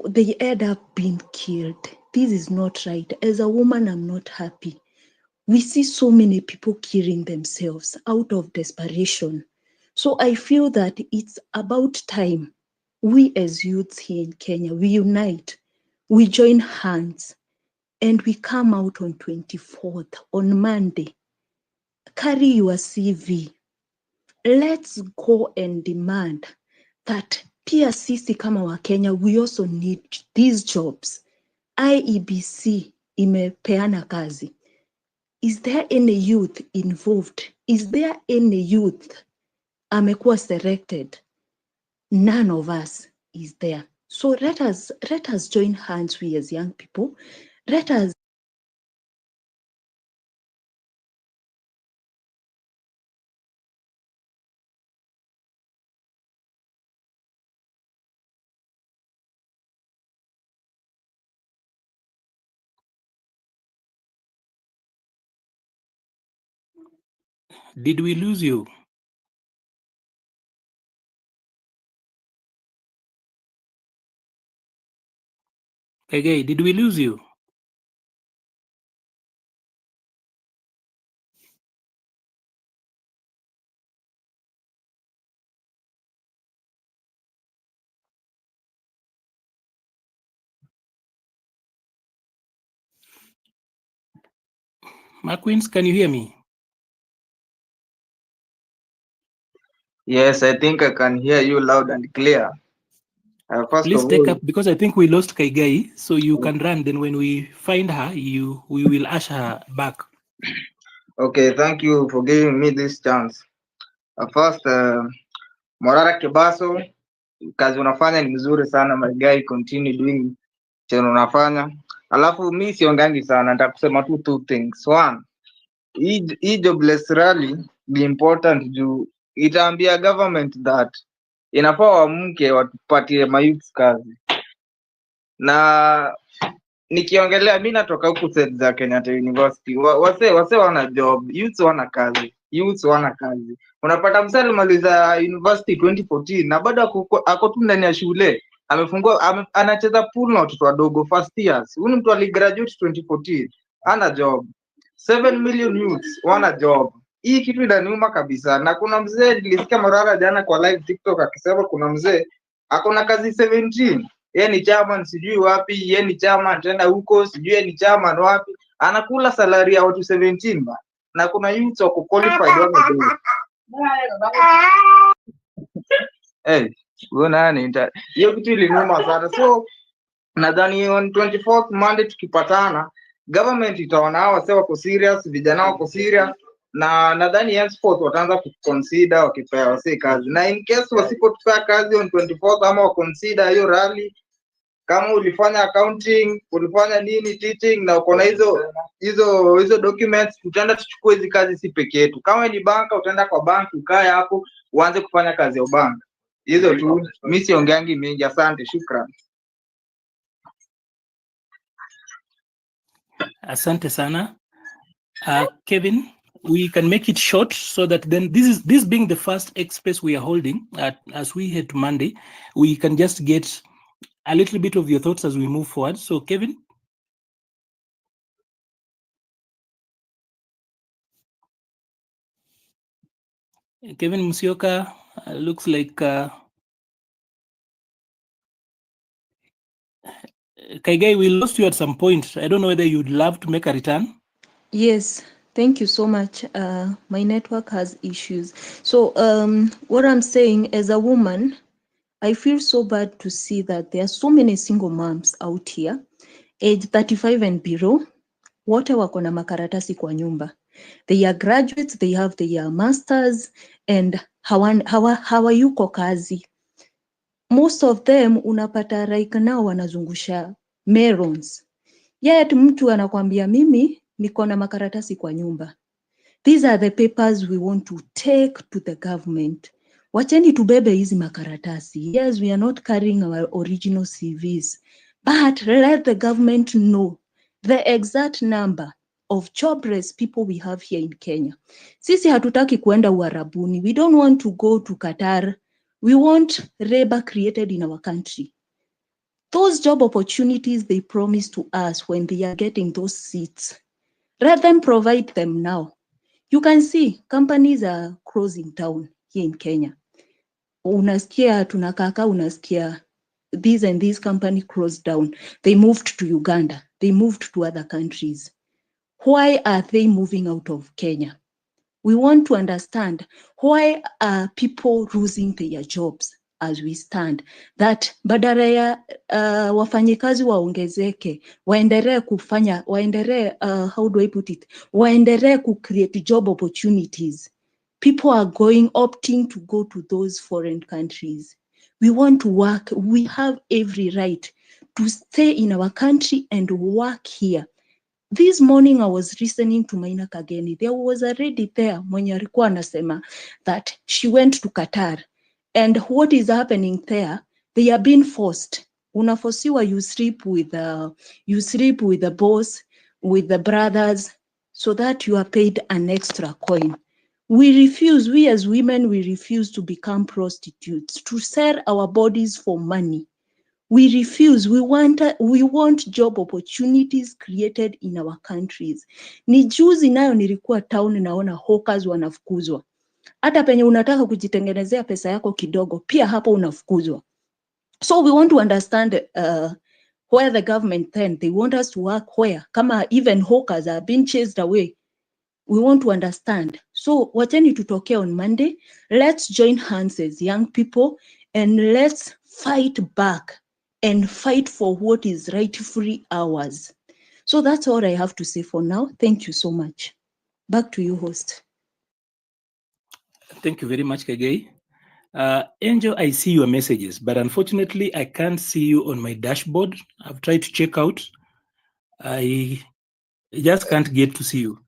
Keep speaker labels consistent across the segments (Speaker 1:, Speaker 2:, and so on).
Speaker 1: they end up being killed. This is not right. As a woman, I'm not happy. We see so many people killing themselves out of desperation. So I feel that it's about time we as youths here in Kenya, we unite, we join hands, and we come out on 24th, on Monday. Carry your CV. Let's go and demand that pia sisi kama Wakenya, we also need these jobs. IEBC imepeana kazi. Is there any youth involved? Is there any youth amekuwa selected? None of us is there. So let us join hands, we as young people. Let us
Speaker 2: Did we lose you? Okay, did we lose you? Queens, can you hear me?
Speaker 3: Yes, I think I can hear you loud and clear. First
Speaker 2: Please
Speaker 3: of
Speaker 2: take
Speaker 3: all,
Speaker 2: up, because I think we lost Kaigai, so you can run. Then when we find her, we will usher her back.
Speaker 3: okay, thank you for giving me this chance. First, Morara Kebaso, kazi unafanya ni mzuri sana, my guy, continue doing chenye unafanya. Alafu mi siongangi sana, nitakusema tu two things. One, hii jobless rally ni important juu itaambia government that inafaa wamke watupatie mayouth kazi. Na nikiongelea, mi natoka huku set za Kenyatta University, wase wana job, youths wana kazi. Unapata msee alimaliza university 2014 na bado ako tu ndani ya shule, amefungua anacheza pool na watoto wadogo first years. Huyu mtu aligraduate 2014 ana job. 7 million youths wana job. Hii kitu inaniuma kabisa. Na kuna mzee nilisikia Morara jana kwa live TikTok akisema kuna mzee akona kazi 17, yeye ni chairman sijui wapi, yeye ni chairman tena huko sijui yeye ni chairman wapi, anakula salary ya watu 17 ba. Na kuna youths wako qualified wana job. Wewe nani hiyo kitu ilinuma sana. So nadhani on 24th Monday tukipatana, government itaona hao wase wako serious, vijana wako serious, na nadhani henceforth wataanza kuconsider wakipea wase kazi. Na in case wasipotupea kazi on 24th ama waconsider hiyo rally, kama ulifanya accounting, ulifanya nini teaching na uko na hizo documents, tutaenda tuchukue hizi kazi si peke yetu. Kama ni banka, utaenda kwa bank ukae hapo uanze kufanya kazi ya bank. Hizo tu, mimi siongeangi mingi. Asante, shukrani.
Speaker 2: Asante sana. Kevin, we can make it short so that then this being the first express we are holding as we head to Monday, we can just get a little bit of your thoughts as we move forward. So Kevin. Kevin Musyoka looks like Kaigai, we lost you at some point. I don't know whether you'd love to make a return.
Speaker 1: Yes, thank you so much. My network has issues. So what I'm saying, as a woman, I feel so bad to see that there are so many single moms out here, age 35 and below, wote wako na makaratasi kwa nyumba. They are graduates, they have their masters, and hawayuko kazi. Most of them unapata right now wanazungusha melons. Yet mtu anakwambia mimi niko na makaratasi kwa nyumba. These are the papers we want to take to the government. Wacheni tubebe hizi makaratasi. Yes, we are not carrying our original CVs, but let the government know the exact number of jobless people we have here in Kenya. Sisi hatutaki kuenda Uarabuni. We don't want to go to Qatar. We want labor created in our country. Those job opportunities they promise to us when they are getting those seats, let them provide them now. You can see companies are closing down here in Kenya. Unasikia tunakaka, unasikia these and these company closed down. They moved to Uganda. They moved to other countries. Why are they moving out of Kenya? We want to understand why are people losing their jobs as we stand, that badala ya wafanyikazi waongezeke, waendelee kufanya, how do I put it, waendelee create job opportunities. People are opting to go to those foreign countries. We want to work. We have every right to stay in our country and work here. This morning I was listening to Maina Kageni. There was a lady there mwenye alikuwa anasema that she went to Qatar, and what is happening there, they are being forced. Unafosiwa, you sleep with the boss, with the brothers, so that you are paid an extra coin. We as women, we refuse to become prostitutes, to sell our bodies for money. We refuse. We want job opportunities created in our countries. Ni juzi nayo nilikuwa town naona hawkers wanafukuzwa. Hata penye unataka kujitengenezea pesa yako kidogo, pia hapo unafukuzwa. So we want to understand where the government then, they want us to work where? Kama even hawkers are being chased away. We want to understand. So wacheni tutokea on Monday. Let's join hands as young people and let's fight back and fight for what is rightfully ours. So that's all I have to say for now. Thank you so much. Back to you, host.
Speaker 2: Thank you very much, Kagei. Angel, I see your messages, but unfortunately, I can't see you on my dashboard. I've tried to check out. I just can't get to see you.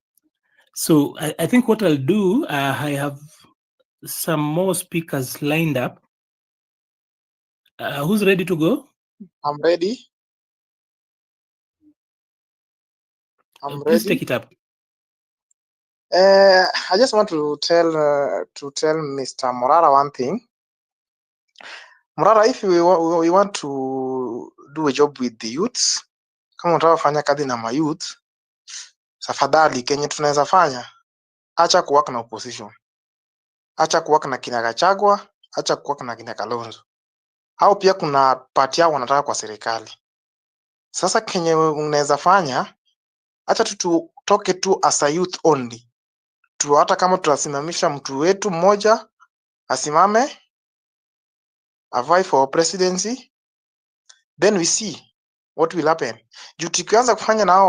Speaker 2: So I think what I'll do, I have some more speakers lined up. Who's ready to go?
Speaker 4: I'm ready.
Speaker 2: Please take it up.
Speaker 4: I just want to tell Mr. Morara one thing. Morara, if we want to do a job with the youths, kama unataka kufanya kazi na mayouth, tafadhali kenye tunaweza fanya, acha kuwaka na opposition, acha kuwaka na kina Gachagua, acha kuwaka na kina Kalonzo. Hao pia kuna party yao wanataka kwa serikali. Sasa kenye unaweza fanya, acha tutoke tu as a youth only. Tu hata kama tutasimamisha mtu wetu mmoja asimame avai for presidency, then we see what will happen. Juu tukianza kufanya na hao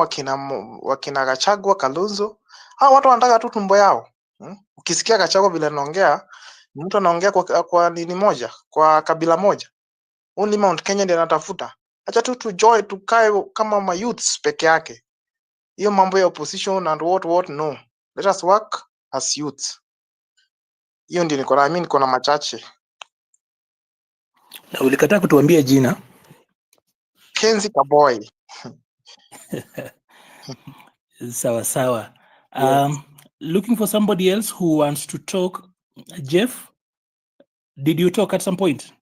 Speaker 4: wakina Gachagua, Kalonzo, hao watu wanataka tu tumbo yao. Ukisikia Gachagua vile anaongea, mtu anaongea kwa nini moja, kwa kabila moja. Only Mount Kenya ndiye anatafuta. Acha tu tujoy tukae kama ma youths peke yake. Hiyo mambo ya opposition and what no. Let us work as youths. Hiyo ndio niko na machache.
Speaker 2: Na ulikataa kutuambia jina.
Speaker 4: Kenzi Kaboy.
Speaker 2: Sawa sawa. Looking for somebody else who wants to talk. Jeff, did you talk at some point?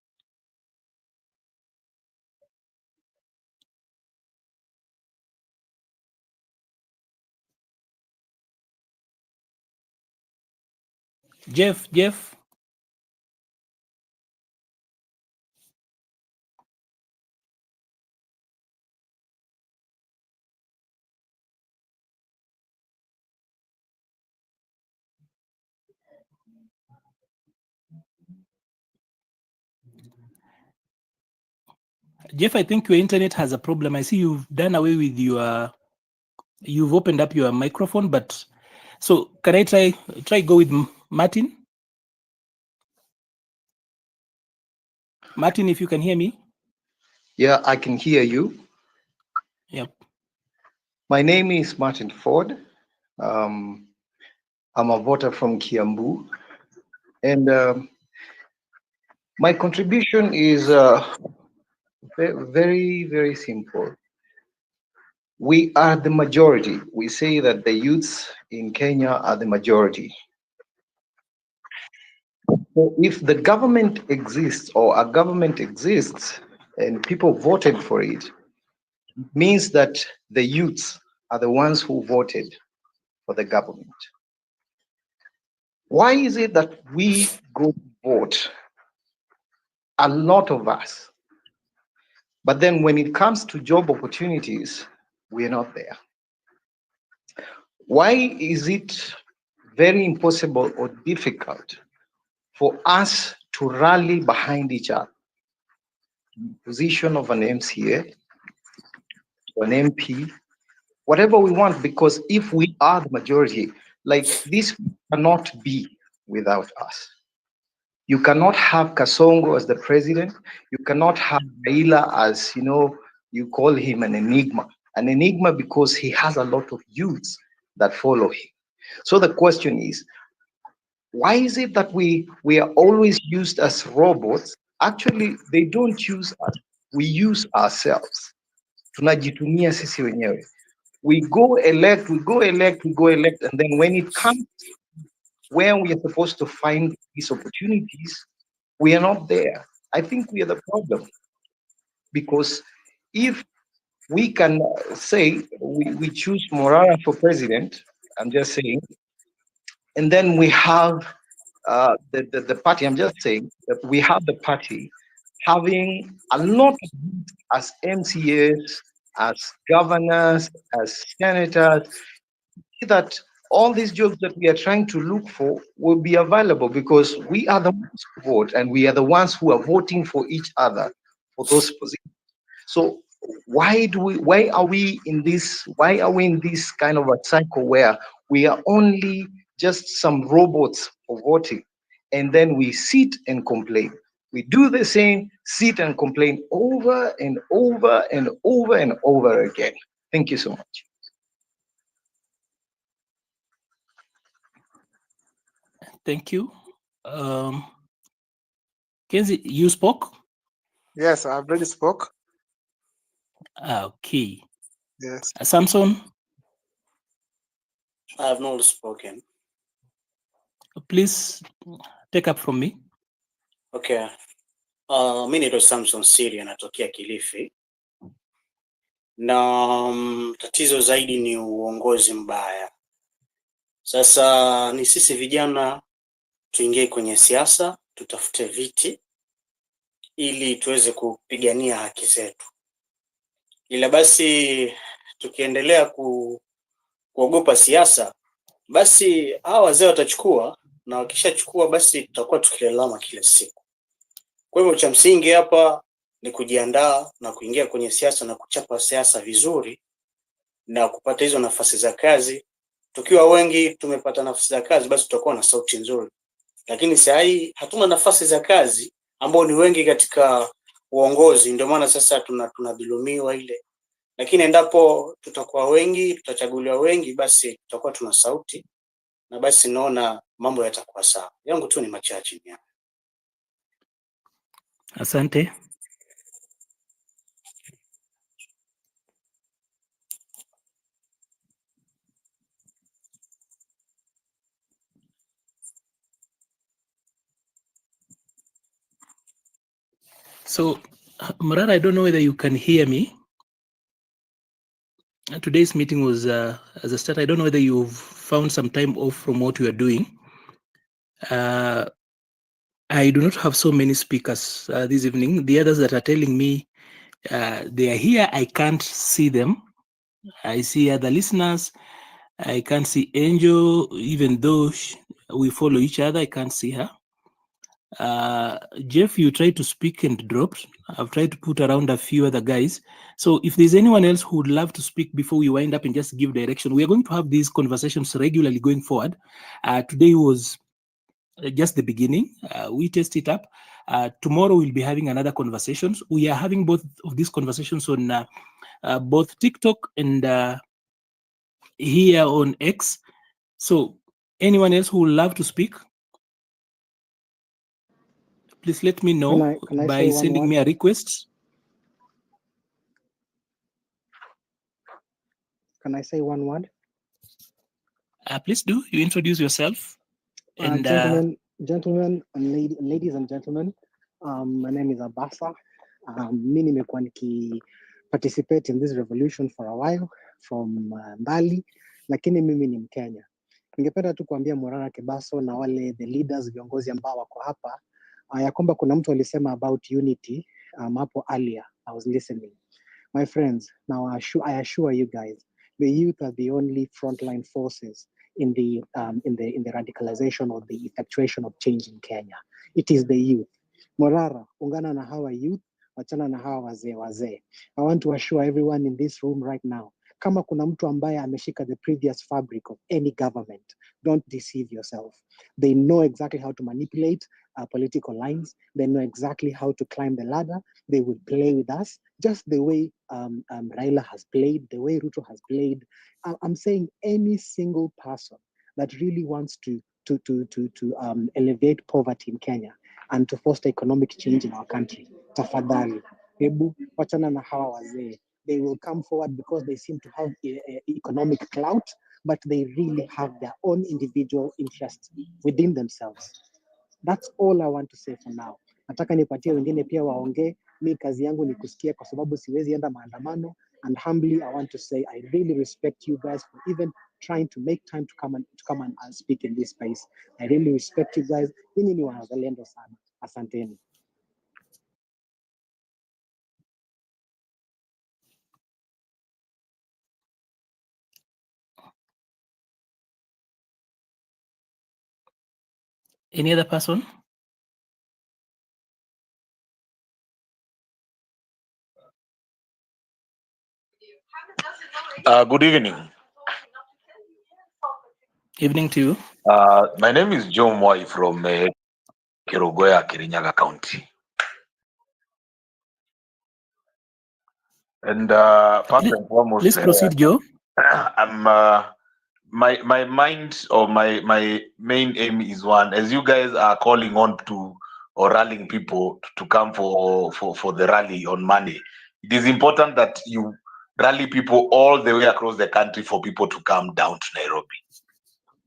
Speaker 2: Jeff. Jeff, I think your internet has a problem. I see you've done away with you've opened up your microphone, but so can I try go with Martin? Martin, if you can hear me.
Speaker 5: Yeah, I can hear you.
Speaker 2: Yep.
Speaker 5: My name is Martin Ford. I'm a voter from Kiambu. And my contribution is very, very simple. We are the majority. We say that the youths in Kenya are the majority. So if the government exists or a government exists, and people voted for it, means that the youths are the ones who voted for the government. Why is it that we go to vote, a lot of us, but then when it comes to job opportunities, we're not there? Why is it very impossible or difficult for us to rally behind each other? Position of an MCA or an MP, whatever we want, because if we are the majority, like this cannot be without us. You cannot have Kasongo as the president. You cannot have Raila as, you call him an enigma. An enigma because he has a lot of youths that follow him. So the question is, why is it that we are always used as robots? Actually, they don't use us. We use ourselves. Tunajitumia sisi wenyewe. We go elect, and then when it comes where we are supposed to find these opportunities, we are not there. I think we are the problem. Because if we can say we choose Morara for president, I'm just saying, and then we have the party, I'm just saying that we have the party having a lot of as MCAs, as governors, as senators, that all these jobs that we are trying to look for will be available because we are the ones who vote and we are the ones who are voting for each other for those positions. So why are we in this kind of a cycle where we are only just some robots for voting, and then we sit and complain? We do the same, sit and complain over and over and over and over again. Thank you so much.
Speaker 2: Thank you. Kenzie, you spoke?
Speaker 4: Yes, I've already spoke.
Speaker 2: Okay.
Speaker 4: Yes.
Speaker 2: Samson,
Speaker 6: I have not spoken.
Speaker 2: please take up from me.
Speaker 6: Okay. Mi naitwa Samson Siri, anatokea Kilifi, na tatizo zaidi ni uongozi mbaya. Sasa ni sisi vijana tuingie kwenye siasa, tutafute viti ili tuweze kupigania haki zetu, ila basi tukiendelea kuogopa siasa, basi hawa wazee watachukua, na wakishachukua basi tutakuwa tukilalama kila siku. Kwa hivyo cha msingi hapa ni kujiandaa na kuingia kwenye siasa na kuchapa siasa vizuri na kupata hizo nafasi za kazi. Tukiwa wengi tumepata nafasi za kazi, basi tutakuwa na sauti nzuri. Lakini sasa hii hatuna nafasi za kazi ambao ni wengi katika uongozi, ndio maana sasa tunadhulumiwa ile. Lakini endapo tutakuwa wengi, tutachaguliwa wengi, basi tutakuwa tuna sauti na basi naona mambo yatakuwa sawa. Yangu tu ni machache ni.
Speaker 2: Asante. So, Morara, I don't know whether you can hear me. Today's meeting was as a start. I don't know whether you've found some time off from what you are doing. I do not have so many speakers this evening. The others that are telling me they are here, I can't see them. I see other listeners. I can't see Angel, even though we follow each other, I can't see her. Jeff, you tried to speak and dropped. I've tried to put around a few other guys. So if there's anyone else who would love to speak before we wind up and just give direction, we are going to have these conversations regularly going forward. Today was just the beginning. We test it up. Tomorrow we'll be having another conversations. We are having both of these conversations on both TikTok and here on X. So anyone else who would love to speak, please let me know
Speaker 7: Can I
Speaker 2: by sending me a request.
Speaker 7: Can I say one word?
Speaker 2: Please do. You introduce yourself.
Speaker 7: Gentlemen and ladies and gentlemen, my name is Abasa. Mimi nimekuwa participate in this revolution for a while from mbali, lakini mimi ni Mkenya. Ningependa tu kuambia Morara, Kebaso na wale the leaders, viongozi ambao wako hapa ya kwamba kuna mtu alisema about unity hapo earlier. I was listening. My friends, now I assure you guys, the youth are the only frontline forces in the radicalization or the effectuation of change in Kenya. It is the youth. Morara, ungana na hawa youth, wachana na hawa wazee. I want to assure everyone in this room right now, kama kuna mtu ambaye ameshika the previous fabric of any government, don't deceive yourself. They know exactly how to manipulate political lines. They know exactly how to climb the ladder. They will play with us just the way Raila has played, the way Ruto has played. I'm saying any single person that really wants to elevate poverty in Kenya and to foster economic change in our country, tafadhali, hebu wachana na hawa wazee. They will come forward because they seem to have economic clout, but they really have their own individual interests within themselves. That's all I want to say for now. Nataka nipatie wengine pia waongee. Mi kazi yangu ni kusikia kwa sababu siwezi enda maandamano. And humbly I want to say I really respect you guys for even trying to make time to come and speak in this space. I really respect you guys. Nyinyi ni wazalendo sana. Asanteni.
Speaker 2: Any other person?
Speaker 8: Good evening.
Speaker 2: Evening to you.
Speaker 8: My name is John Moy from Kerogoya, Kirinyaga County. And first and foremost,
Speaker 2: please proceed, Joe.
Speaker 8: I'm my mind or my main aim is one. As you guys are calling on to or rallying people to come for the rally on Monday, it is important that you rally people all the way across the country for people to come down to Nairobi.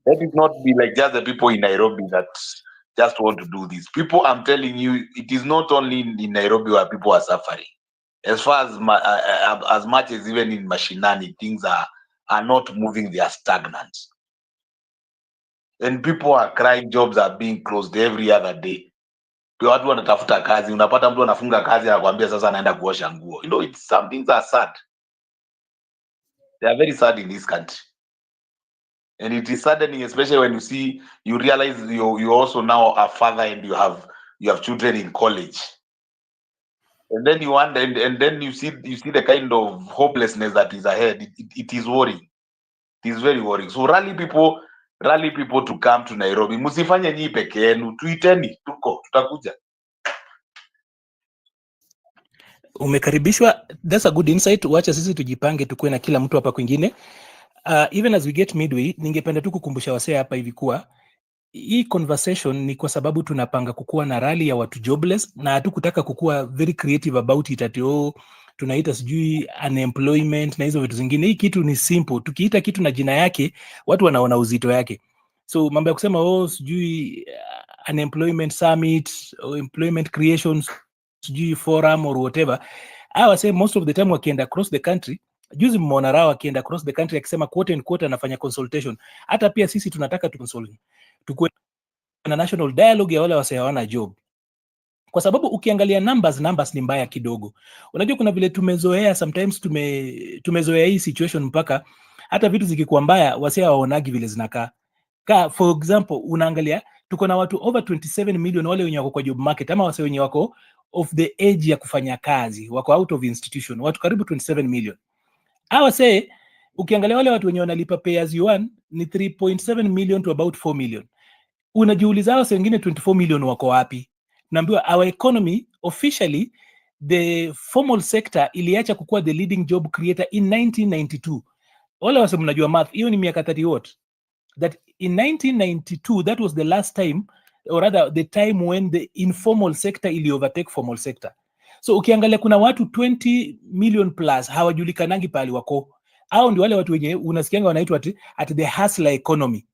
Speaker 8: Let it not be like just the people in Nairobi that just want to do this. People, I'm telling you, it is not only in Nairobi where people are suffering. As far as much as even in Mashinani, things are not moving, they are stagnant. And people are crying, jobs are being closed every other day. Watu wanatafuta kazi, unapata mtu anafunga kazi anakuambia sasa anaenda kuosha nguo. You know, it's some things are sad. They are very sad in this country. And it is saddening, especially when you realize you also now a father and you have children in college. And then you wonder, and then you see the kind of hopelessness that is ahead. It is worrying. It is very worrying. So rally people to come to Nairobi. Musifanye nyi peke yenu, tuiteni, tutakuja.
Speaker 2: Umekaribishwa. That's a good insight. Wacha sisi tujipange tukue na kila mtu hapa kwingine. Even as we get midway, ningependa tu kukumbusha wasee hapa hivi kuwa hii conversation ni kwa sababu tunapanga kukuwa na rally ya watu jobless na hatukutaka kukuwa very creative about it ati tunaita sijui unemployment na hizo vitu zingine. Hii kitu ni simple. Tukiita kitu na jina yake, watu wanaona uzito yake. So mambo ya kusema sijui unemployment summit or employment creation sijui forum or whatever, I say most of the time wakienda across the country, juzi Morara wakienda across the country akisema quote and quote anafanya consultation. Hata pia sisi tunataka tukue na national dialogue ya wale wasee hawana job, kwa sababu ukiangalia numbers ni mbaya kidogo. Unajua kuna vile tumezoea sometimes tumezoea hii situation mpaka hata vitu zikikuwa mbaya wasee hawaonagi vile zinakaa. For example, unaangalia tuko na watu over 27 million wale wenye wako kwa job market, ama wasee wenye wako of the age ya kufanya kazi, wako out of institution, watu karibu 27 million. Hawa say ukiangalia wale watu wenye wanalipa pay as you earn ni 3.7 million to about 4 million. Unajiuliza hao wengine 24 million wako wapi? Naambiwa our economy officially the formal sector iliacha kukua the leading job creator in 1992. Wale wase mnajua math, hiyo ni miaka 30 what? That in 1992 that was the last time, or rather the time when the informal sector ili overtake formal sector. So ukiangalia kuna watu 20 million plus hawajulikanangi pali wako. Hao ndio wale watu wenye unasikianga wanaitwa at the hustler economy.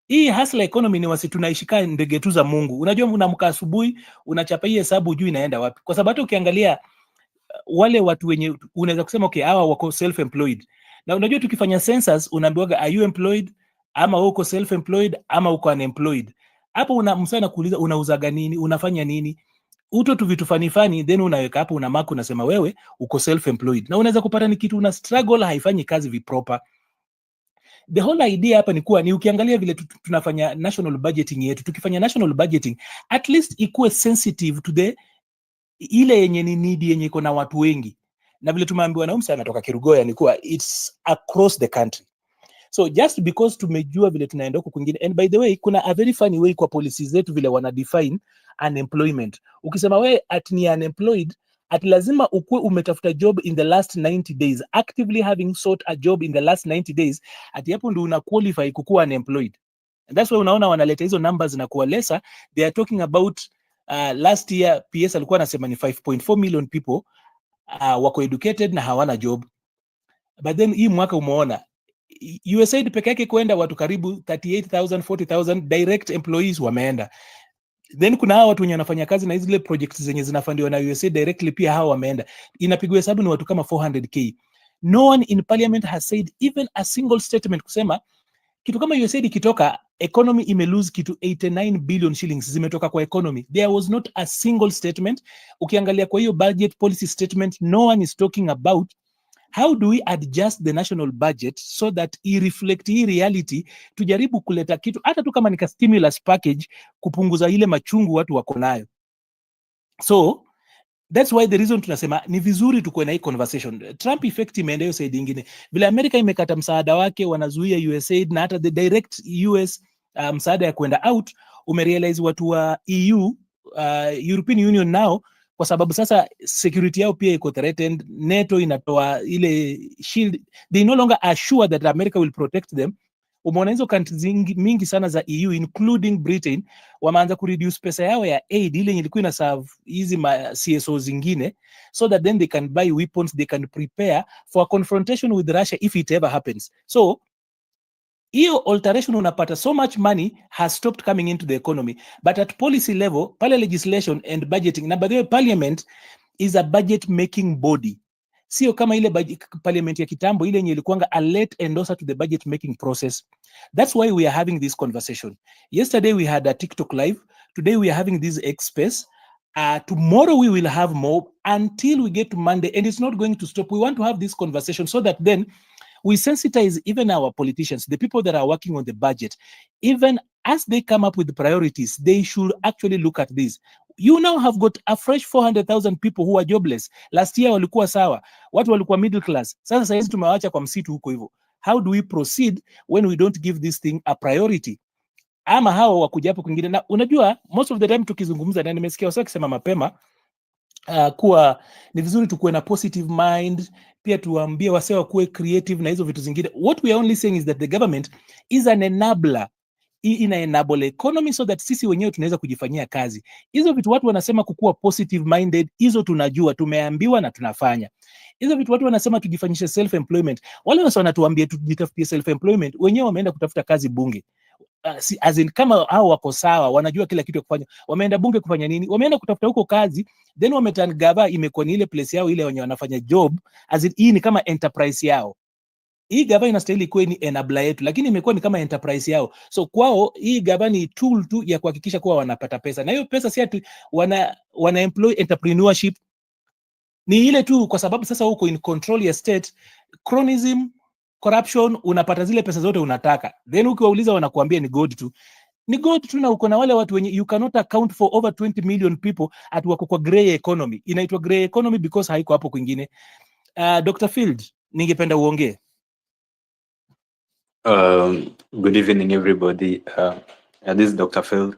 Speaker 2: Hii hustler economy ni wasi tunaishika ndege tu za Mungu. Unajua unamka asubuhi, unachapa hii hesabu juu inaenda wapi. Kwa sababu hata ukiangalia wale watu wenye unaweza kusema okay, hawa wako self employed. Na unajua tukifanya census unaambiwa are you employed ama uko self employed ama uko unemployed. Hapo unamsana kuuliza unauzaga nini, unafanya nini? Uto tu vitu fani then unaweka hapo una mark unasema wewe uko self employed. Na unaweza kupata ni kitu una struggle haifanyi kazi viproper. The whole idea hapa ni kuwa ni ukiangalia vile tunafanya national budgeting yetu, tukifanya national budgeting at least ikuwe sensitive to the ile yenye ni need yenye iko na watu wengi, na vile tumeambiwa na Umsa anatoka Kirugoya ni kuwa it's across the country. So just because tumejua vile tunaenda huko kwingine, and by the way kuna a very funny way kwa policies zetu vile wana define unemployment. Ukisema we at ni unemployed, at lazima ukue umetafuta job in the last 90 days, actively having sought a job in the last 90 days, ati hapo ndio una qualify kukuwa unemployed. And that's why unaona wanaleta hizo numbers na kuwa lesser. They are talking about last year PS alikuwa anasema ni 5.4 million people wako educated na hawana job. But then hii mwaka umeona USAID peke yake kwenda watu karibu 38,000 40,000 direct employees wameenda. Then kuna hao watu wenye wanafanya kazi na zile projects zenye zinafundiwa na USAID directly pia hao wameenda. Inapigwa hesabu ni watu kama 400k. No one in parliament has said even a single statement kusema kitu kama USAID kitoka economy ime lose kitu 89 billion shillings zimetoka kwa economy. There was not a single statement. Ukiangalia kwa hiyo budget policy statement, no one is talking about how do we adjust the national budget so that i reflect hii reality, tujaribu kuleta kitu hata tu kama ni stimulus package kupunguza ile machungu watu wako nayo. So that's why the reason tunasema ni vizuri tukuwe na hii conversation. Trump effect imeenda hiyo side nyingine. Vile America imekata msaada wake, wanazuia USAID na hata the direct US msaada ya kwenda out, umerealize watu wa EU European Union now, kwa sababu sasa security yao pia iko threatened. NATO inatoa ile shield, they no longer are sure that America will protect them. Umeona hizo countries mingi sana za EU including Britain wameanza kureduce pesa yao ya aid ile ilikuwa ina serve hizi CSO zingine, so that then they can buy weapons, they can prepare for a confrontation with Russia if it ever happens. So hiyo alteration unapata so much money has stopped coming into the economy, but at policy level pale legislation and budgeting, na by the way parliament is a budget making body, sio kama ile parliament ya kitambo ile yenye ilikuanga a late endorser to the budget making process. That's why we are having this conversation. Yesterday we had a TikTok live, today we are having this X space. Tomorrow we will have more until we get to Monday, and it's not going to stop. We want to have this conversation so that then we sensitize even our politicians, the people that are working on the budget, even as they come up with the priorities, they should actually look at this. You now have got a fresh 400,000 people who are jobless. Last year walikuwa sawa, watu walikuwa middle class. Sasa saizi tumewaacha kwa msitu huko hivyo. How do we proceed when we don't give this thing a priority? Ama hao wakuja hapo kwingine. Na unajua most of the time tukizungumza, na nimesikia wasa kusema mapema kuwa ni vizuri tukuwe na positive mind, pia tuambie wase wakuwe creative na hizo vitu zingine. What we are only saying is that the government is an enabler. Ina enable economy so that sisi wenyewe tunaweza kujifanyia kazi. Hizo vitu watu wanasema kukuwa positive minded, hizo tunajua, tumeambiwa na tunafanya. Hizo vitu watu wanasema tujifanyishe self employment, wale wasa wanatuambia tujitafutie self employment, wenyewe wameenda kutafuta kazi bunge. As in, kama hao wako sawa, wanajua kila kitu ya kufanya, wameenda bunge kufanya nini? Wameenda kutafuta huko kazi, then wametangava imekuwa ni ile place yao ile wenye wanafanya job, as in hii ni kama enterprise yao. Hii gava inastahili kuwe ni enabler yetu, lakini imekuwa ni kama enterprise yao. So kwao hii gava ni tool tu ya kuhakikisha kuwa wanapata pesa, na hiyo pesa si ati wana employ entrepreneurship, ni ile tu kwa sababu sasa huko in control ya state, cronyism, corruption, unapata zile pesa zote unataka, then ukiwauliza wanakuambia ni god tu, ni god tu. Na uko na wale watu wenye you cannot account for over 20 million people at wako kwa grey economy. Inaitwa grey economy because haiko hapo kwingine. Dr. Field, ningependa uongee.
Speaker 9: Good evening, everybody. This is Dr. Phil.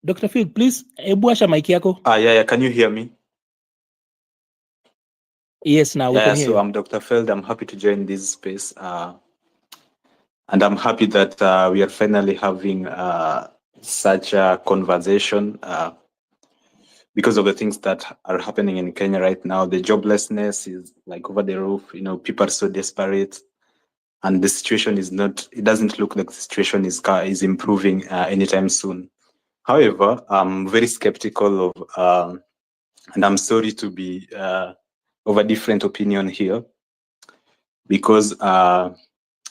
Speaker 2: Dr. Phil, please, ebu asha mic yako.
Speaker 9: Yeah, can you hear me?
Speaker 2: Yes, now we can hear you.
Speaker 9: I'm Dr. Feld. I'm happy to join this space. And I'm happy that we are finally having such a conversation because of the things that are happening in Kenya right now. The joblessness is like over the roof. You know, people are so desperate, and the situation is not. It doesn't look like the situation is improving anytime soon. However, I'm very skeptical of, and I'm sorry to be of a different opinion here, because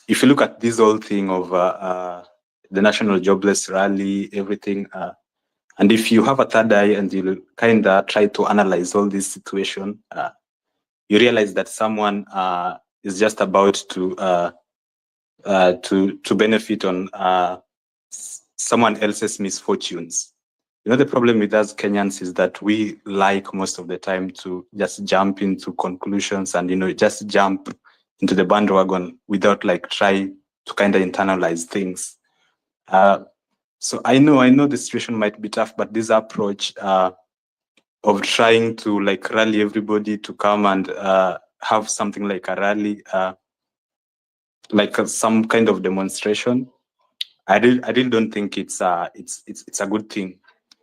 Speaker 9: if you look at this whole thing of the National Jobless Rally, everything, and if you have a third eye and you kind of try to analyze all this situation, you realize that someone is just about to benefit on someone else's misfortunes. You know, the problem with us Kenyans is that we like most of the time to just jump into conclusions and, you know, just jump into the bandwagon without like try to kind of internalize things. So I know the situation might be tough, but this approach of trying to like rally everybody to come and have something like a rally, like some kind of demonstration, I really don't think it's a good thing.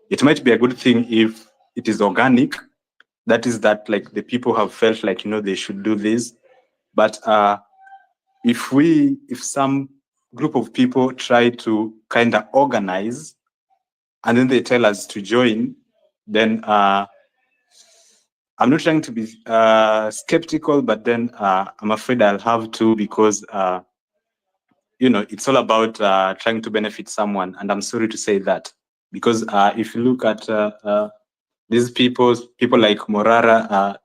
Speaker 9: It might be a good thing if it is organic. That is that like the people have felt like, you know, they should do this. But if some group of people try to kind of organize and then they tell us to join, then I'm not trying to be skeptical, but then I'm afraid I'll have to, because you know, it's all about trying to benefit someone, and I'm sorry to say that, because if you look at these people like Morara,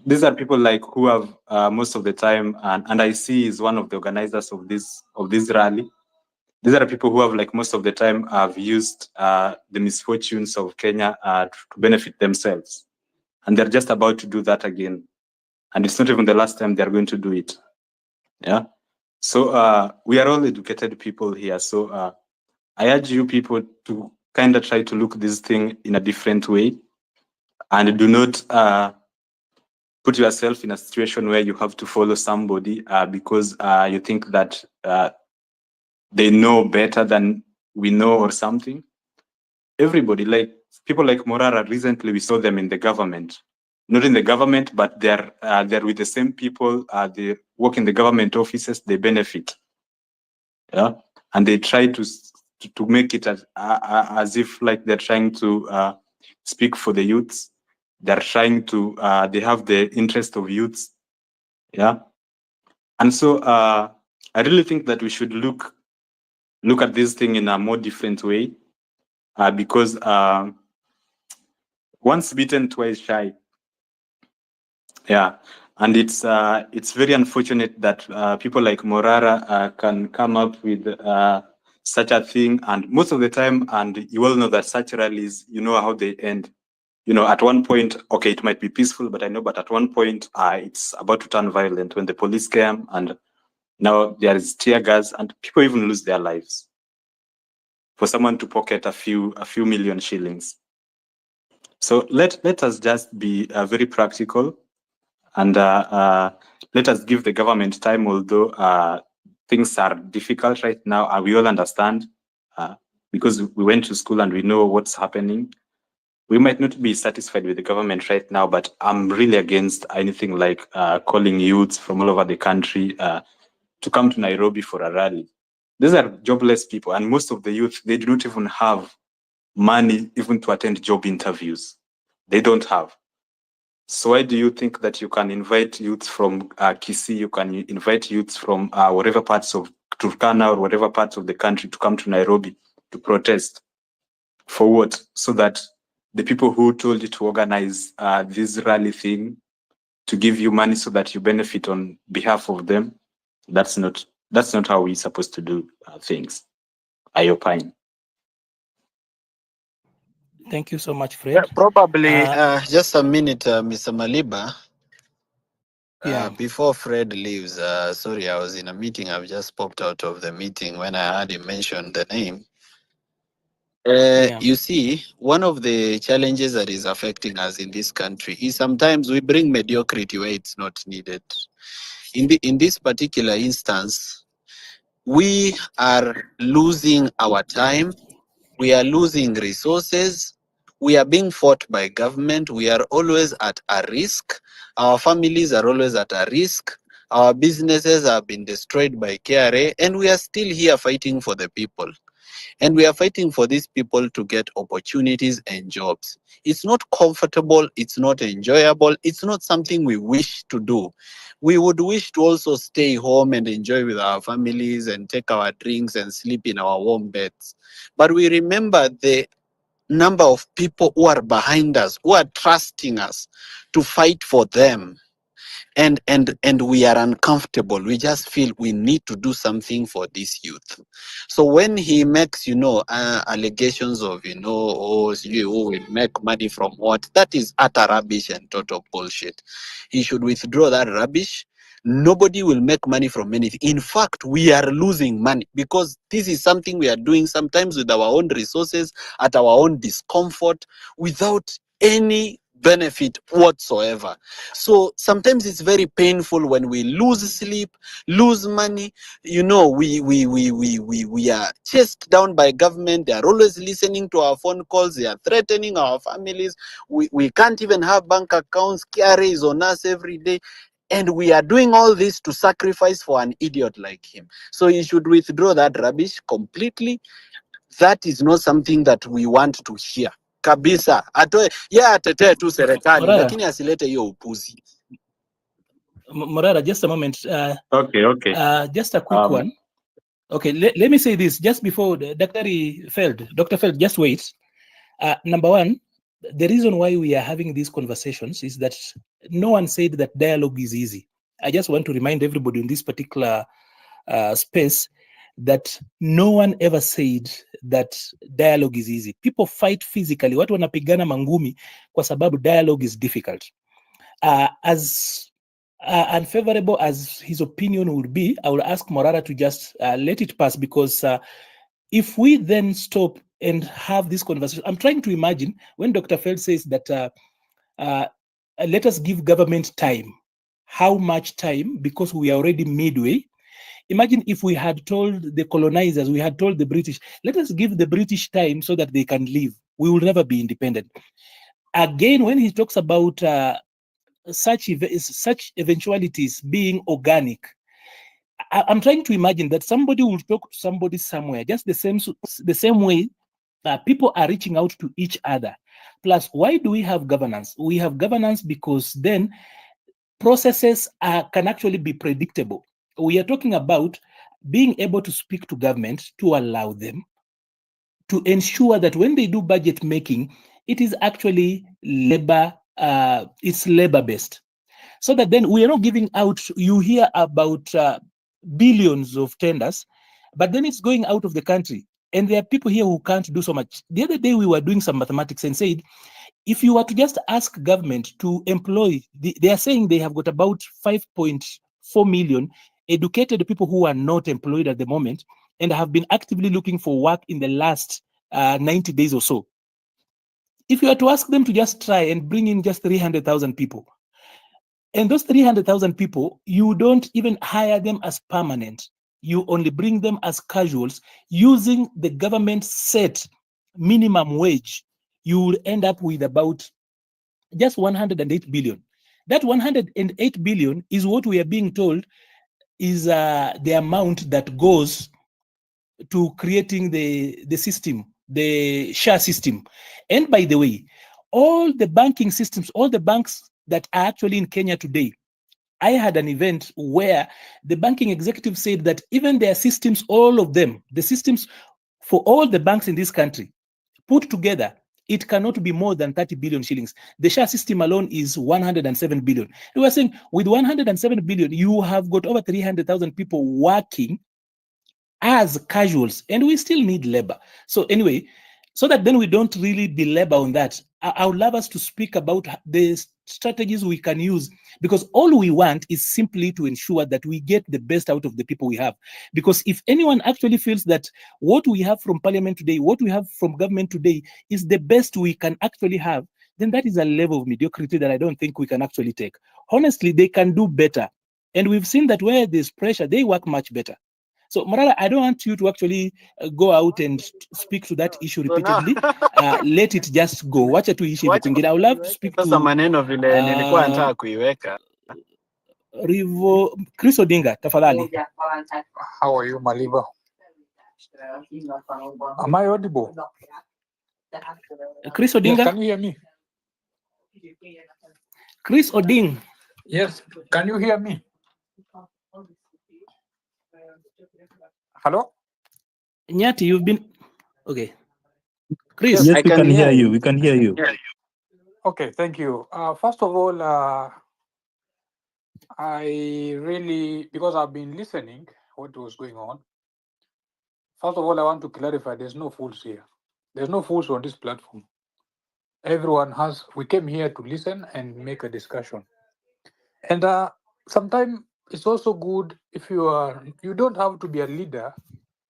Speaker 9: these are people like who have most of the time, and I see is one of the organizers of this rally. These are people who have like most of the time have used the misfortunes of Kenya to benefit themselves, and they're just about to do that again, and it's not even the last time they're going to do it. Yeah. So we are all educated people here. So I urge you people to kind of try to look this thing in a different way, and do not put yourself in a situation where you have to follow somebody because you think that they know better than we know or something. Everybody, like people like Morara, recently we saw them in the government. Not in the government, but they're with the same people. They work in the government offices. They benefit. Yeah, and they try to make it as if like they're trying to speak for the youths. They're trying to they have the interest of youths. Yeah, and so I really think that we should look at this thing in a more different way, because once bitten, twice shy. Yeah, and it's very unfortunate that people like Morara can come up with such a thing, and most of the time, and you all know that such rallies, you know how they end. You know, at one point, okay, it might be peaceful, but at one point, it's about to turn violent when the police came, and now there is tear gas, and people even lose their lives for someone to pocket a few million shillings. So let us just be very practical, and let us give the government time, although things are difficult right now, and we all understand because we went to school and we know what's happening. We might not be satisfied with the government right now, but I'm really against anything like calling youths from all over the country to come to Nairobi for a rally. These are jobless people, and most of the youth, they do not even have money even to attend job interviews. They don't have. So why do you think that you can invite youths from Kisii, you can invite youths from whatever parts of Turkana or whatever parts of the country to come to Nairobi to protest? For what? So that the people who told you to organize this rally thing to give you money so that you benefit on behalf of them, that's not how we're supposed to do things. I opine.
Speaker 2: Thank you so much, Fred.
Speaker 10: Probably just a minute, Mr. Maliba.
Speaker 2: Yeah.
Speaker 10: Before Fred leaves, sorry, I was in a meeting. I've just popped out of the meeting when I heard him mention the name. You see, one of the challenges that is affecting us in this country is sometimes we bring mediocrity where it's not needed. In this particular instance, we are losing our time, we are losing resources, We are being fought by government. We are always at a risk. Our families are always at a risk. Our businesses have been destroyed by KRA, and we are still here fighting for the people. And we are fighting for these people to get opportunities and jobs. It's not comfortable, it's not enjoyable, it's not something we wish to do. We would wish to also stay home and enjoy with our families and take our drinks and sleep in our warm beds. But we remember the number of people who are behind us, who are trusting us to fight for them. And we are uncomfortable. We just feel we need to do something for this youth. So when he makes, allegations of, oh, you will make money from what, that is utter rubbish and total bullshit. He should withdraw that rubbish. Nobody will make money from anything. In fact, we are losing money because this is something we are doing sometimes with our own resources, at our own discomfort, without any benefit whatsoever. So sometimes it's very painful when we lose sleep, lose money. We are chased down by government. They are always listening to our phone calls. They are threatening our families. We can't even have bank accounts. KRA is on us every day. And we are doing all this to sacrifice for an idiot like him. So he should withdraw that rubbish completely. That is not something that we want to hear. Kabisa. Atoe, atetee tu serikali,
Speaker 2: Morara.
Speaker 10: lakini asilete hiyo upuzi.
Speaker 2: Morara, just a moment.
Speaker 9: Okay.
Speaker 2: Just a quick one. Okay, let me say this just before Dr. Feld, just wait. Number one, the reason why we are having these conversations is that no one said that dialogue is easy. I just want to remind everybody in this particular space that no one ever said that dialogue is easy. People fight physically. Watu wanapigana mangumi kwa sababu dialogue is difficult. As unfavorable as his opinion would be, I will ask Morara to just let it pass, because if we then stop and have this conversation, I'm trying to imagine when Dr. Feld says that let us give government time. How much time? Because we are already midway. Imagine if we had told the colonizers, we had told the British, let us give the British time so that they can leave. We will never be independent. Again, when he talks about such eventualities being organic, I'm trying to imagine that somebody will talk to somebody somewhere, just the same way people are reaching out to each other. Plus, why do we have governance? We have governance because then processes can actually be predictable. We are talking about being able to speak to government to allow them to ensure that when they do budget making, it is actually it's labor based. So that then we are not giving out, you hear about billions of tenders, but then it's going out of the country. And there are people here who can't do so much. The other day we were doing some mathematics and said, if you were to just ask government to employ, they are saying they have got about 5.4 million educated people who are not employed at the moment and have been actively looking for work in the last 90 days or so. If you were to ask them to just try and bring in just 300,000 people, and those 300,000 people, you don't even hire them as permanent. You only bring them as casuals using the government set minimum wage. You will end up with about just 108 billion. That 108 billion is what we are being told is the amount that goes to creating the system, the share system. And by the way, all the banking systems, all the banks that are actually in Kenya today, I had an event where the banking executive said that even their systems, all of them, the systems for all the banks in this country, put together, it cannot be more than 30 billion shillings. The share system alone is 107 billion. We were saying with 107 billion, you have got over 300,000 people working as casuals, and we still need labor. So anyway, so that then we don't really belabor on that, I would love us to speak about the strategies we can use, because all we want is simply to ensure that we get the best out of the people we have. Because if anyone actually feels that what we have from parliament today, what we have from government today is the best we can actually have, then that is a level of mediocrity that I don't think we can actually take. Honestly, they can do better. And we've seen that where there's pressure, they work much better. So Morara, I don't want you to actually go out and speak to that issue repeatedly. Let it just go. Wacha tu ishi hivyo kwingine. I would love to speak to
Speaker 10: maneno vile nilikuwa nataka kuiweka.
Speaker 2: Rivo Chris Odinga, tafadhali.
Speaker 11: How are you, Maliba? Am I audible?
Speaker 2: Chris Odinga?
Speaker 11: Yes, can you hear me?
Speaker 2: Chris Oding.
Speaker 11: Yes, can you hear me? Hello?
Speaker 2: Nyati, you've been... Okay. Chris.
Speaker 12: Yes,
Speaker 10: I
Speaker 12: we
Speaker 10: can
Speaker 12: can
Speaker 10: hear
Speaker 12: hear
Speaker 10: you.
Speaker 12: you. We can hear you.
Speaker 11: Okay, thank you. First of all, I really, because I've been listening what was going on. First of all, I want to clarify there's no fools here. There's no fools on this platform. Everyone has, we came here to listen and make a discussion. And sometimes it's also good if you don't have to be a leader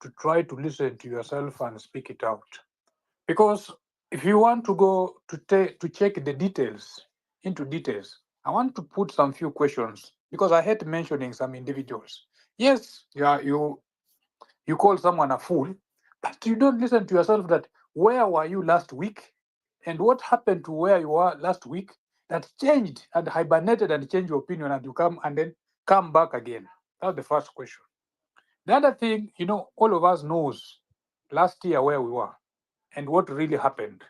Speaker 11: to try to listen to yourself and speak it out. Because if you want to go to check the details, I want to put some few questions because I hate mentioning some individuals. Yes, you call someone a fool, but you don't listen to yourself that where were you last week and what happened to where you were last week that changed and hibernated and changed your opinion and you come and then come back again. That's the first question. The other thing, all of us knows last year where we were and what really happened.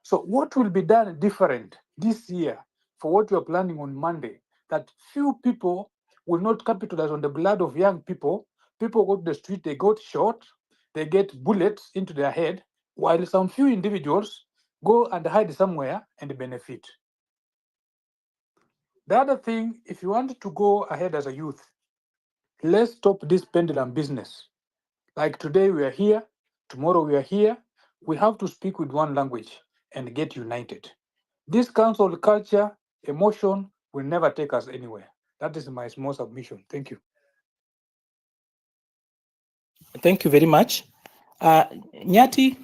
Speaker 11: So what will be done different this year for what you are planning on Monday? That few people will not capitalize on the blood of young people. People go to the street, they got shot, they get bullets into their head, while some few individuals go and hide somewhere and benefit. The other thing, if you want to go ahead as a youth, let's stop this pendulum business. Like today we are here, tomorrow we are here. We have to speak with one language and get united. This cancel culture, emotion will never take us anywhere. That is my small submission. Thank you.
Speaker 2: Thank you very much. Nyati.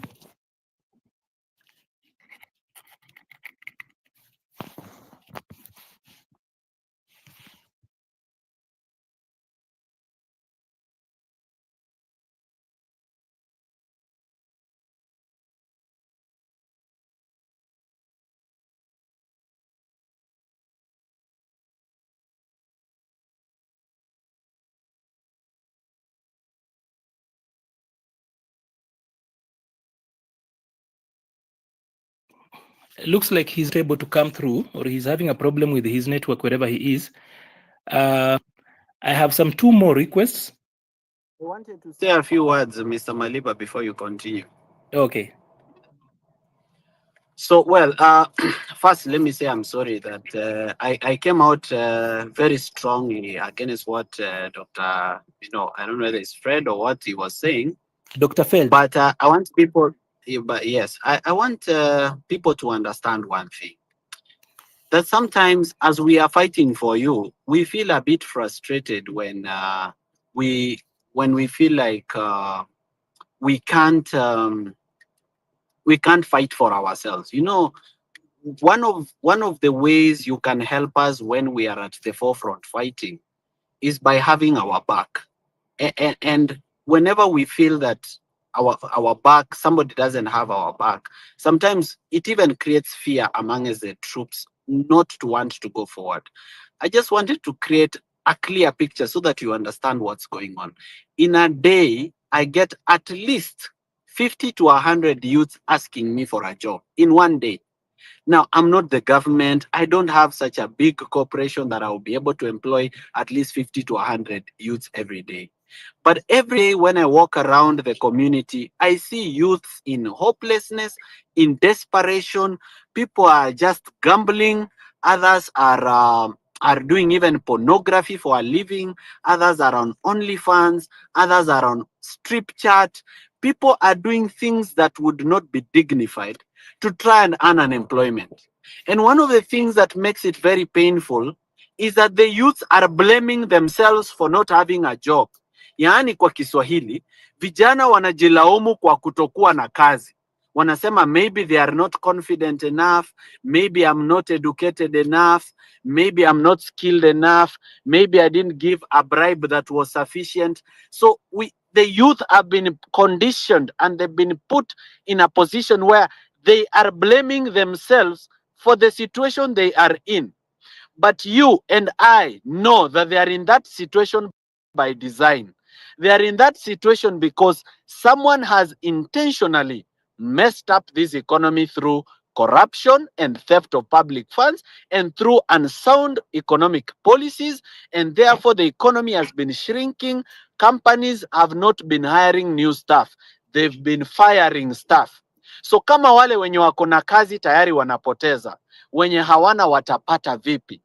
Speaker 2: Looks like he's able to come through, or he's having a problem with his network wherever he is. I have some 2 more requests.
Speaker 10: I wanted to say a few words, Mr. Maliba, before you continue.
Speaker 2: Okay.
Speaker 10: So, well, first, let me say I'm sorry that I came out very strongly against what Dr. I don't know whether it's Fred or what he was saying.
Speaker 2: Dr. Feld.
Speaker 10: But I want people, but yes, I want people to understand one thing. That sometimes as we are fighting for you, we feel a bit frustrated when we feel like we can't fight for ourselves. One of the ways you can help us when we are at the forefront fighting is by having our back. And whenever we feel that our back, somebody doesn't have our back, sometimes it even creates fear among the troops not to want to go forward. I just wanted to create a clear picture so that you understand what's going on. In a day, I get at least 50 to 100 youths asking me for a job in one day. Now, I'm not the government. I don't have such a big corporation that I will be able to employ at least 50 to 100 youths every day. But every day when I walk around the community, I see youths in hopelessness, in desperation. People are just gambling. Others are doing even pornography for a living. Others are on OnlyFans. Others are on strip chat. People are doing things that would not be dignified to try and earn unemployment. And one of the things that makes it very painful is that the youths are blaming themselves for not having a job. Yaani kwa Kiswahili, vijana wanajilaumu kwa kutokuwa na kazi. wanasema maybe they are not confident enough, maybe I'm not educated enough, maybe I'm not skilled enough, maybe I didn't give a bribe that was sufficient. So the youth have been conditioned and they've been put in a position where they are blaming themselves for the situation they are in. But you and I know that they are in that situation by design. They are in that situation because someone has intentionally messed up this economy through corruption and theft of public funds and through unsound economic policies, and therefore the economy has been shrinking. Companies have not been hiring new staff. They've been firing staff. So kama wale wenye wako na kazi tayari wanapoteza, wenye hawana watapata vipi?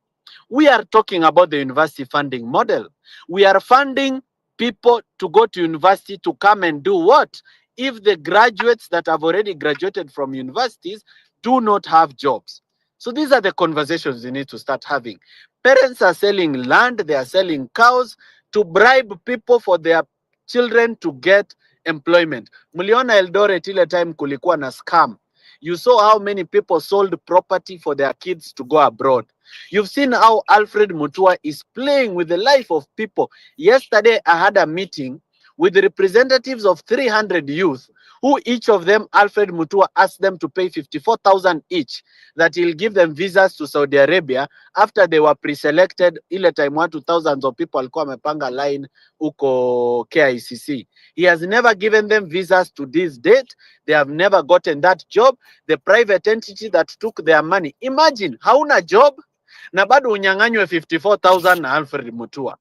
Speaker 10: We are talking about the university funding model. We are funding people to go to university to come and do what? If the graduates that have already graduated from universities do not have jobs. So these are the conversations we need to start having. Parents are selling land, they are selling cows to bribe people for their children to get employment. Muliona Eldoret ile time kulikuwa na scam. You saw how many people sold property for their kids to go abroad. You've seen how Alfred Mutua is playing with the life of people. Yesterday, I had a meeting with the representatives of 300 youth, who each of them, Alfred Mutua asked them to pay 54,000 each, that he'll give them visas to Saudi Arabia after they were pre-selected. Ile time watu thousands of people walikuwa wamepanga line uko KICC. He has never given them visas to this date. They have never gotten that job. The private entity that took their money. Imagine, hauna job, na bado unyang'anywe 54,000 na Alfred Mutua.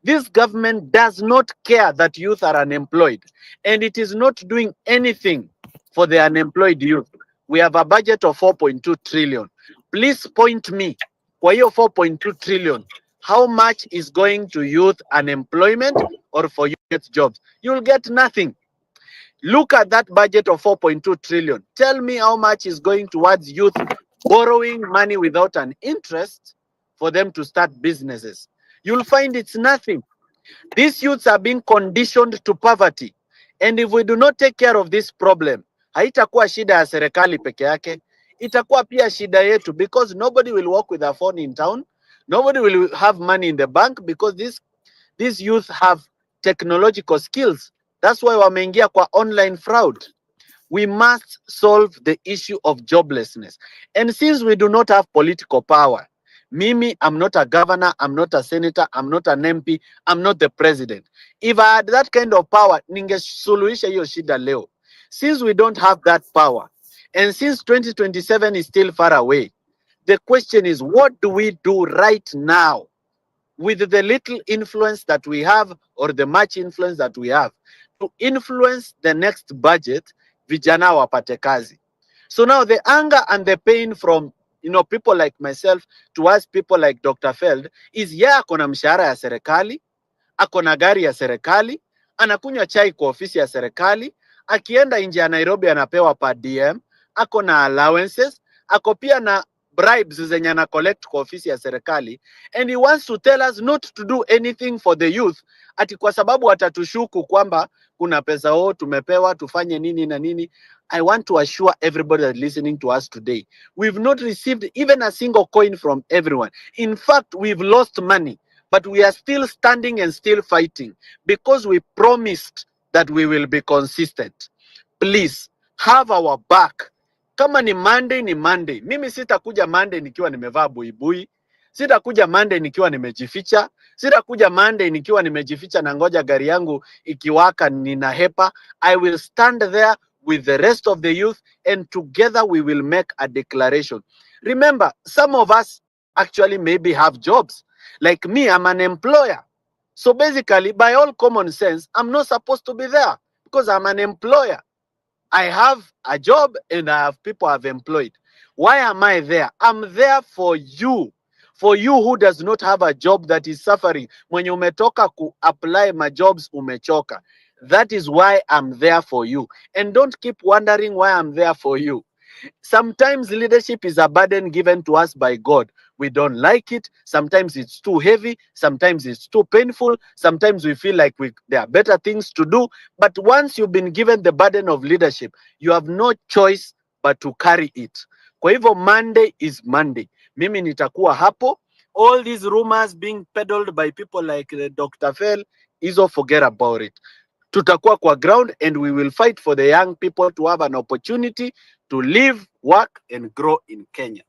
Speaker 10: This government does not care that youth are unemployed, and it is not doing anything for the unemployed youth. We have a budget of 4.2 trillion. Please point me, kwa hiyo 4.2 trillion, how much is going to youth unemployment or for youth jobs? You'll get nothing. Look at that budget of 4.2 trillion. Tell me how much is going towards youth borrowing money without an interest for them to start businesses. You'll find it's nothing. These youths are being conditioned to poverty. And if we do not take care of this problem, haitakuwa shida ya serikali peke yake, itakuwa pia shida yetu, because nobody will walk with a phone in town. Nobody will have money in the bank because these youth have technological skills. That's why wameingia kwa online fraud. We must solve the issue of joblessness. And since we do not have political power, Mimi, I'm not a governor, I'm not a senator, I'm not an MP, I'm not the president. If I had that kind of power, ningesuluhisha hiyo shida leo. Since we don't have that power, and since 2027 is still far away, the question is, what do we do right now with the little influence that we have, or the much influence that we have, to influence the next budget, vijana wapate kazi? So now the anger and the pain from people like myself towards people like Dr. Feld is, yeah, akona mshahara ya serikali, akona gari ya serikali, anakunywa chai kwa ofisi ya serikali, akienda nje ya Nairobi anapewa per DM, akona allowances, ako pia na bribes zenye ana collect kwa ofisi ya serikali, and he wants to tell us not to do anything for the youth, ati kwa sababu atatushuku kwamba kuna pesa tumepewa tufanye nini na nini. I want to assure everybody that listening to us today, we've not received even a single coin from everyone. In fact, we've lost money, but we are still standing and still fighting because we promised that we will be consistent. Please have our back. Kama ni Monday ni Monday. Mimi sitakuja Monday nikiwa nimevaa buibui. Sitakuja Monday nikiwa nimejificha. Sitakuja Monday nikiwa nimejificha na ngoja gari yangu ikiwaka nina hepa. I will stand there with the rest of the youth, and together we will make a declaration. Remember, some of us actually maybe have jobs. Like me, I'm an employer. So basically, by all common sense, I'm not supposed to be there because I'm an employer. I have a job and I have people I've employed. Why am I there? I'm there for you. For you who does not have a job that is suffering. Mwenye umetoka ku apply my jobs umechoka. That is why I'm there for you. And don't keep wondering why I'm there for you. Sometimes leadership is a burden given to us by God. We don't like it. Sometimes it's too heavy. Sometimes it's too painful. Sometimes we feel like there are better things to do. But once you've been given the burden of leadership, you have no choice but to carry it. Kwa hivyo Monday is Monday. Mimi nitakuwa hapo. All these rumors being peddled by people like Dr. Fell, hizo forget about it. Tutakuwa kwa ground and we will fight for the young people to have an opportunity to live, work and grow in Kenya.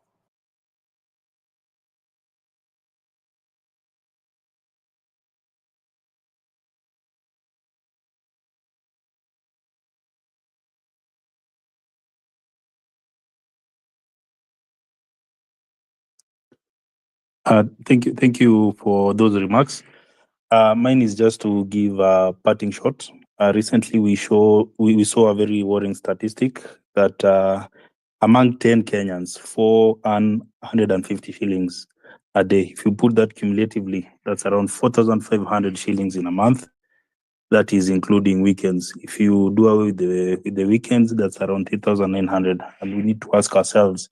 Speaker 2: Thank you for those remarks. Mine is just to give a parting shot. Recently, we saw a very worrying statistic that among 10 Kenyans, 450 shillings a day. If you put that cumulatively, that's around 4,500 shillings in a month. That is including weekends. If you do away with the weekends, that's around 3,900. And we need to ask ourselves,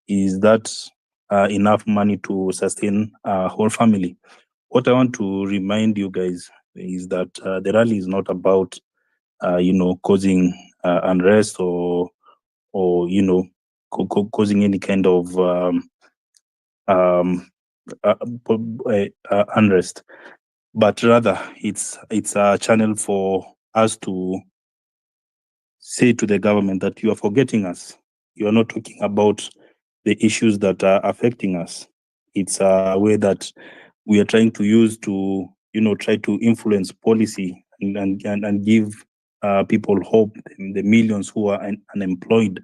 Speaker 2: is that enough money to sustain a whole family? What I want to remind you guys is that the rally is not about, causing unrest or causing any kind of unrest, but rather it's a channel for us to say to the government that you are forgetting us. You are not talking about the issues that are affecting us. It's a way that we are trying to use to, try to influence policy and give people hope, the millions who are unemployed.